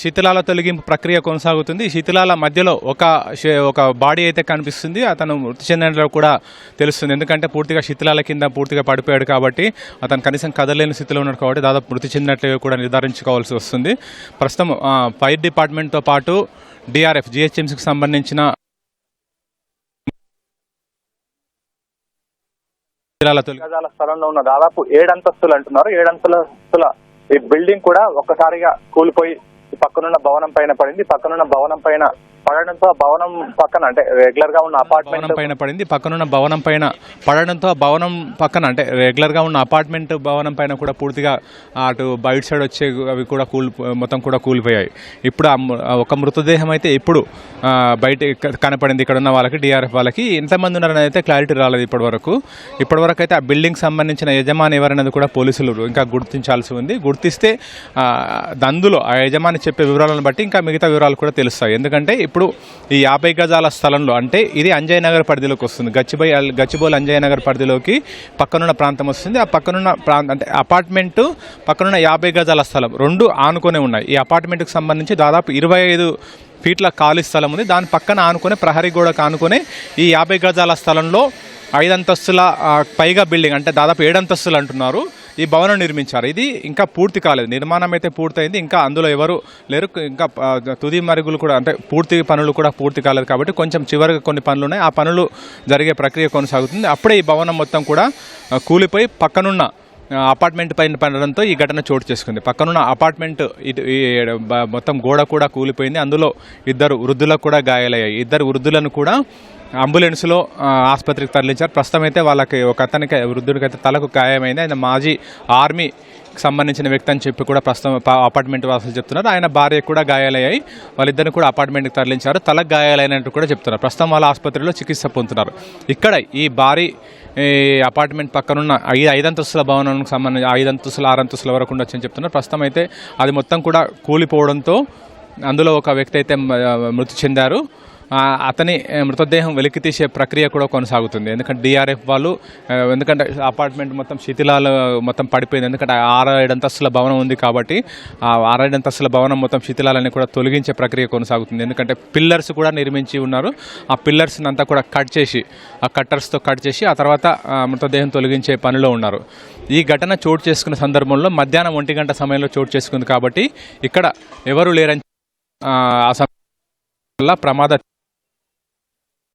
శిథిలాల తొలగింపు ప్రక్రియ కొనసాగుతుంది. ఈ శిథిలాల మధ్యలో ఒక బాడీ అయితే కనిపిస్తుంది. అతను మృతి చెందినట్లు కూడా తెలుస్తుంది. ఎందుకంటే పూర్తిగా శిథిలాల కింద పూర్తిగా పడిపోయాడు కాబట్టి, అతను కనీసం కదలేని స్థితిలో ఉన్నాడు కాబట్టి దాదాపు మృతి చెందినట్లు కూడా నిర్ధారించుకోవాల్సి వస్తుంది. ప్రస్తుతం ఫైర్ డిపార్ట్మెంట్తో పాటు డిఆర్ఎఫ్ జిహెచ్ఎంసీకి సంబంధించిన గజాల స్థలంలో ఉన్న దాదాపు 7 అంతస్తులు అంటున్నారు. 7 అంతస్తుల ఈ బిల్డింగ్ కూడా ఒక్కసారిగా కూలిపోయి పక్కనున్న భవనం పైన పడింది. పక్కనున్న భవనం పైన పడడంతో భవనం పక్కన అంటే రెగ్యులర్ గా ఉన్న అపార్ట్మెంట్ పైన పడింది. పక్కనున్న భవనం పైన పడడంతో భవనం పక్కన అంటే రెగ్యులర్ గా ఉన్న అపార్ట్మెంట్ భవనం పైన కూడా పూర్తిగా అటు బయట సైడ్ వచ్చే అవి కూడా మొత్తం కూడా కూలిపోయాయి. ఇప్పుడు ఒక మృతదేహం అయితే ఇప్పుడు బయట కనపడింది. ఇక్కడ ఉన్న వాళ్ళకి డిఆర్ఎఫ్ వాళ్ళకి ఎంతమంది ఉన్నారని అయితే క్లారిటీ రాలేదు ఇప్పటివరకు అయితే ఆ బిల్డింగ్ సంబంధించిన యజమాని ఎవరనేది కూడా పోలీసులు ఇంకా గుర్తించాల్సి ఉంది. గుర్తిస్తే అందులో ఆ యజమాని చెప్పే వివరాలను బట్టి ఇంకా మిగతా వివరాలు కూడా తెలుస్తాయి. ఎందుకంటే ఇప్పుడు ఈ 50 గజాల స్థలంలో అంటే ఇది అంజయ్ నగర్ పరిధిలోకి వస్తుంది. గచ్చిబౌలి అంజయ్ నగర్ పరిధిలోకి పక్కనున్న ప్రాంతం వస్తుంది. ఆ పక్కనున్న అంటే అపార్ట్మెంటు పక్కనున్న 50 గజాల స్థలం రెండు ఆనుకొనే ఉన్నాయి. ఈ అపార్ట్మెంట్కి సంబంధించి దాదాపు 25 ఫీట్ల ఖాళీ స్థలం ఉంది. దాని పక్కన ఆనుకునే ప్రహరీ గోడకు ఆనుకునే ఈ 50 గజాల స్థలంలో 5 అంతస్తుల పైగా బిల్డింగ్ అంటే దాదాపు 7 అంతస్తులు అంటున్నారు ఈ భవనం నిర్మించారు. ఇది ఇంకా పూర్తి కాలేదు. నిర్మాణం అయితే పూర్తయింది. ఇంకా అందులో ఎవరు లేరు. ఇంకా తుది మరుగులు కూడా అంటే పూర్తి పనులు కూడా పూర్తి కాలేదు కాబట్టి కొంచెం చివరిగా కొన్ని పనులు ఉన్నాయి. ఆ పనులు జరిగే ప్రక్రియ కొనసాగుతుంది. అప్పుడే ఈ భవనం మొత్తం కూడా కూలిపోయి పక్కనున్న అపార్ట్మెంట్ పైన పడడంతో ఈ ఘటన చోటు చేసుకుంది. పక్కనున్న అపార్ట్మెంట్ మొత్తం గోడ కూడా కూలిపోయింది. అందులో 2 వృద్ధులకు కూడా గాయాలయ్యాయి. 2 వృద్ధులను కూడా అంబులెన్స్లో ఆసుపత్రికి తరలించారు. ప్రస్తుతం అయితే వాళ్ళకి ఒక అతనికి వృద్ధుడికి అయితే తలకు గాయమైంది. ఆయన మాజీ ఆర్మీకి సంబంధించిన వ్యక్తి అని చెప్పి కూడా ప్రస్తుతం అపార్ట్మెంట్ వాసులు చెప్తున్నారు. ఆయన భార్యకు కూడా గాయాలయ్యాయి. వాళ్ళిద్దరిని కూడా అపార్ట్మెంట్కి తరలించారు. తలకు గాయాలైనట్టు కూడా చెప్తున్నారు. ప్రస్తుతం వాళ్ళ ఆసుపత్రిలో చికిత్స పొందుతున్నారు. ఇక్కడ ఈ భారీ అపార్ట్మెంట్ పక్కనున్న 5 అంతస్తుల భవనానికి సంబంధించి 5 అంతస్తులు 6 అంతస్తుల వరకు ఉండొచ్చని చెప్తున్నారు. ప్రస్తుతం అయితే అది మొత్తం కూడా కూలిపోవడంతో అందులో ఒక వ్యక్తి అయితే మృతి చెందారు. అతని మృతదేహం వెలికి తీసే ప్రక్రియ కూడా కొనసాగుతుంది. ఎందుకంటే డిఆర్ఎఫ్ వాళ్ళు ఎందుకంటే అపార్ట్మెంట్ మొత్తం శిథిలాలు మొత్తం పడిపోయింది. ఎందుకంటే 6-7 అంతస్తుల భవనం ఉంది కాబట్టి ఆ 6-7 అంతస్తుల భవనం మొత్తం శిథిలాలని కూడా తొలగించే ప్రక్రియ కొనసాగుతుంది. ఎందుకంటే పిల్లర్స్ కూడా నిర్మించి ఉన్నారు. ఆ పిల్లర్స్ని అంతా కూడా కట్ చేసి ఆ కట్టర్స్తో కట్ చేసి ఆ తర్వాత మృతదేహం తొలగించే పనిలో ఉన్నారు. ఈ ఘటన చోటు చేసుకున్న సందర్భంలో మధ్యాహ్నం 1 గంట సమయంలో చోటు చేసుకుంది కాబట్టి ఇక్కడ ఎవరు లేరని ఆ ప్రమాద